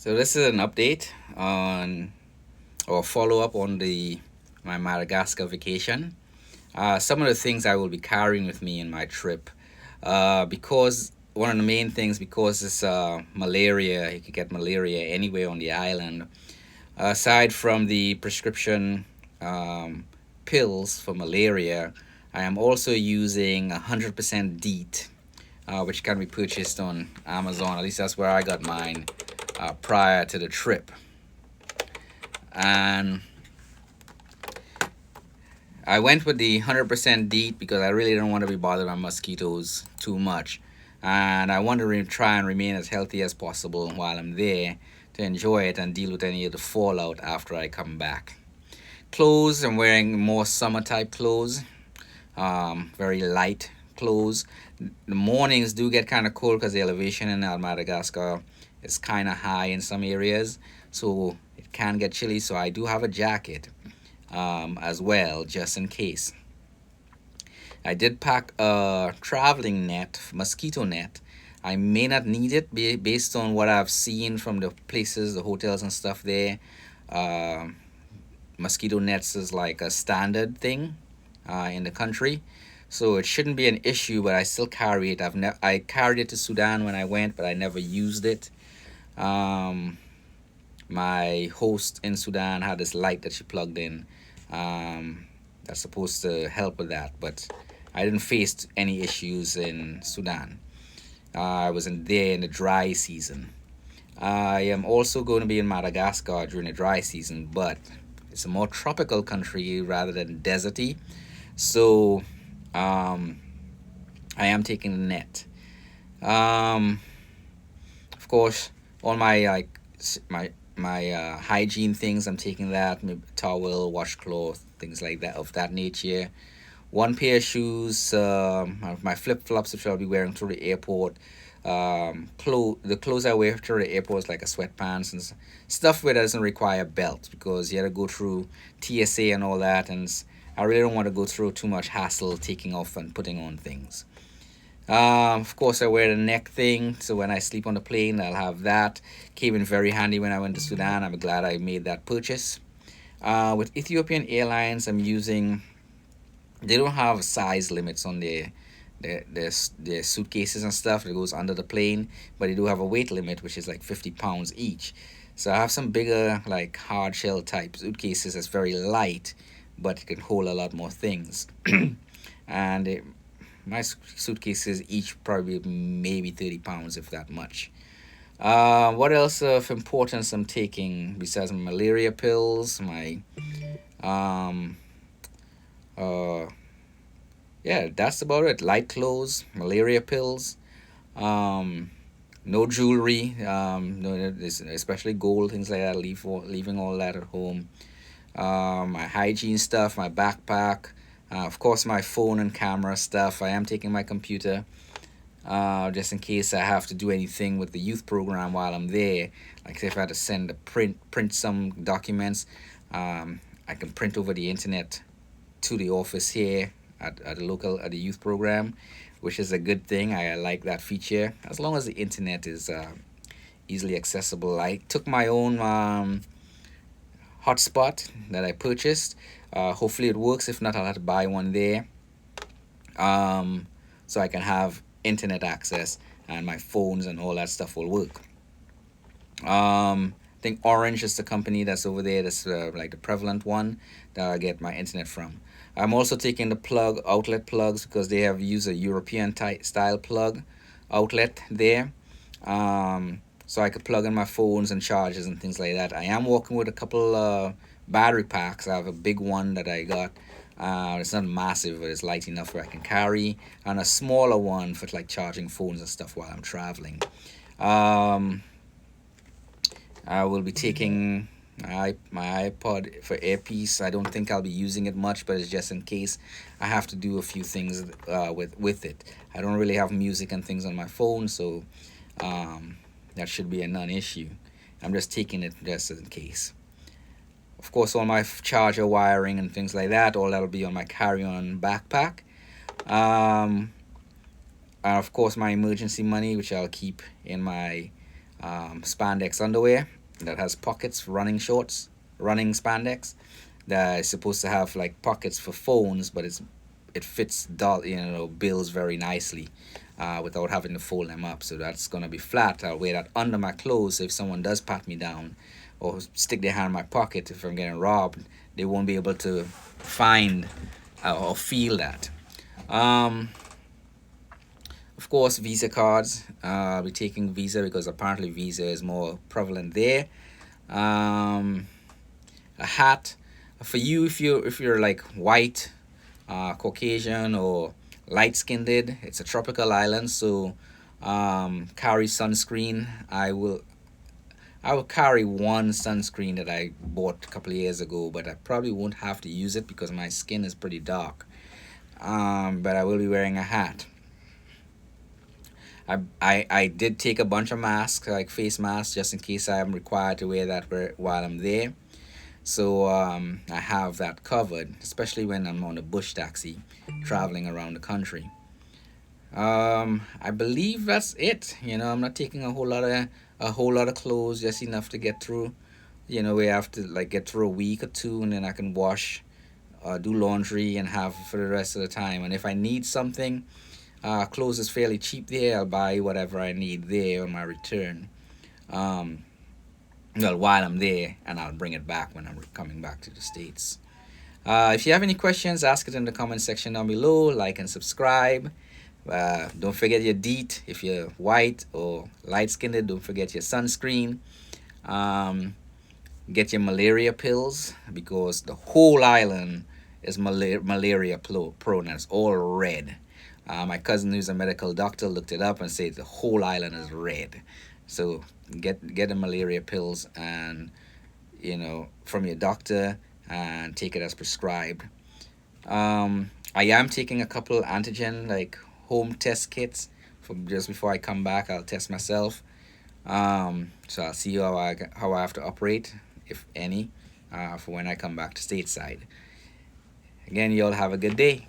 So this is an update on or follow up on the my Madagascar vacation. Some of the things I will be carrying with me in my trip, because one of the main things because it's malaria. You could get malaria anywhere on the island. Aside from the prescription um, pills for malaria, I am also using 100% DEET, which can be purchased on Amazon. At least that's where I got mine prior to the trip. And I went with the 100% DEET because I really don't want to be bothered by mosquitoes too much. And I want to try and remain as healthy as possible while I'm there to enjoy it and deal with any of the fallout after I come back. Clothes, I'm wearing more summer type clothes, very light clothes. The mornings do get kind of cold because the elevation in Madagascar is kind of high in some areas, so it can get chilly. So I do have a jacket as well, just in case. I did pack a traveling net, mosquito net. I may not need it based on what I've seen from the places, the hotels and stuff there. Uh, Mosquito nets is like a standard thing in the country, so it shouldn't be an issue. But I still carry it. I carried it to Sudan when I went, but I never used it. Um, my host in Sudan had this light that she plugged in. That's supposed to help with that, but I didn't face any issues in Sudan. I was in there in the dry season. I am also going to be in Madagascar during the dry season, but it's a more tropical country rather than deserty. So um, I am taking the net. Um, of course, all my my hygiene things, I'm taking that. Maybe towel, washcloth, things like that of that nature. One pair of shoes, my flip flops, which I'll be wearing through the airport. The clothes I wear through the airport is like a sweatpants and stuff where it doesn't require belt because you had to go through TSA and all that, and I really don't want to go through too much hassle taking off and putting on things. Of course, I wear the neck thing, so when I sleep on the plane, I'll have that. Came in very handy when I went to Sudan. I'm glad I made that purchase. With Ethiopian Airlines, I'm using. They don't have size limits on their suitcases and stuff that goes under the plane, but they do have a weight limit, which is like 50 pounds each. So I have some bigger, like hard shell type suitcases that's very light, but it can hold a lot more things. and it, my suitcases each probably maybe 30 pounds, if that much. What else of importance I'm taking besides my malaria pills, my um, uh, yeah, that's about it. Light clothes, malaria pills, um, no jewelry, no, especially gold, things like that. Leaving all that at home. My hygiene stuff, my backpack, of course, my phone and camera stuff. I am taking my computer, just in case I have to do anything with the youth program while I'm there. Like if I had to send a print some documents, I can print over the internet to the office here at the youth program, which is a good thing. I like that feature as long as the internet is easily accessible. I took my own hotspot that I purchased. Hopefully it works. If not, I'll have to buy one there, so I can have internet access and my phones and all that stuff will work. I think Orange is the company that's over there. That's like the prevalent one that I get my internet from. I'm also taking the outlet plugs because they have used a European type style plug outlet there. So I could plug in my phones and chargers and things like that. I am working with a couple battery packs. I have a big one that I got. It's not massive, but it's light enough where I can carry, and a smaller one for like charging phones and stuff while I'm traveling. Um, I will be taking my iPod for earpiece. I don't think I'll be using it much, but it's just in case I have to do a few things with it. I don't really have music and things on my phone, so um, that should be a non-issue. I'm just taking it just in case. Of course, all my charger wiring and things like that, all that'll be on my carry-on backpack. Um, and of course, my emergency money, which I'll keep in my spandex underwear that has pockets for running shorts, running spandex that is supposed to have like pockets for phones, but it fits bills very nicely without having to fold them up. So that's gonna be flat. I'll wear that under my clothes. So if someone does pat me down or stick their hand in my pocket if I'm getting robbed, they won't be able to find or feel that. Um, of course, Visa cards. I'll be taking Visa because apparently Visa is more prevalent there. Um, a hat for you if you're like white, Caucasian, or light skinned. It's a tropical island, so carry sunscreen. I will carry one sunscreen that I bought a couple of years ago, but I probably won't have to use it because my skin is pretty dark. But I will be wearing a hat. I did take a bunch of masks, like face masks, just in case I'm required to wear that while I'm there. So I have that covered, especially when I'm on a bush taxi traveling around the country. I believe that's it. I'm not taking a whole lot of clothes, just enough to get through. We have to like get through a week or two, and then I can wash, do laundry, and have for the rest of the time. And if I need something, clothes is fairly cheap there. I'll buy whatever I need there on my return. Um, well, while I'm there, and I'll bring it back when I'm coming back to the States. If you have any questions, ask it in the comment section down below. Like and subscribe. Don't forget your DEET. If you're white or light skinned, don't forget your sunscreen. Um, get your malaria pills because the whole island is malaria prone. It's all red. My cousin, who's a medical doctor, looked it up and said the whole island is red. So get the malaria pills and from your doctor and take it as prescribed. I am taking a couple antigen like home test kits from just before I come back. I'll test myself. So I'll see how I have to operate, if any, for when I come back to stateside. Again, y'all have a good day.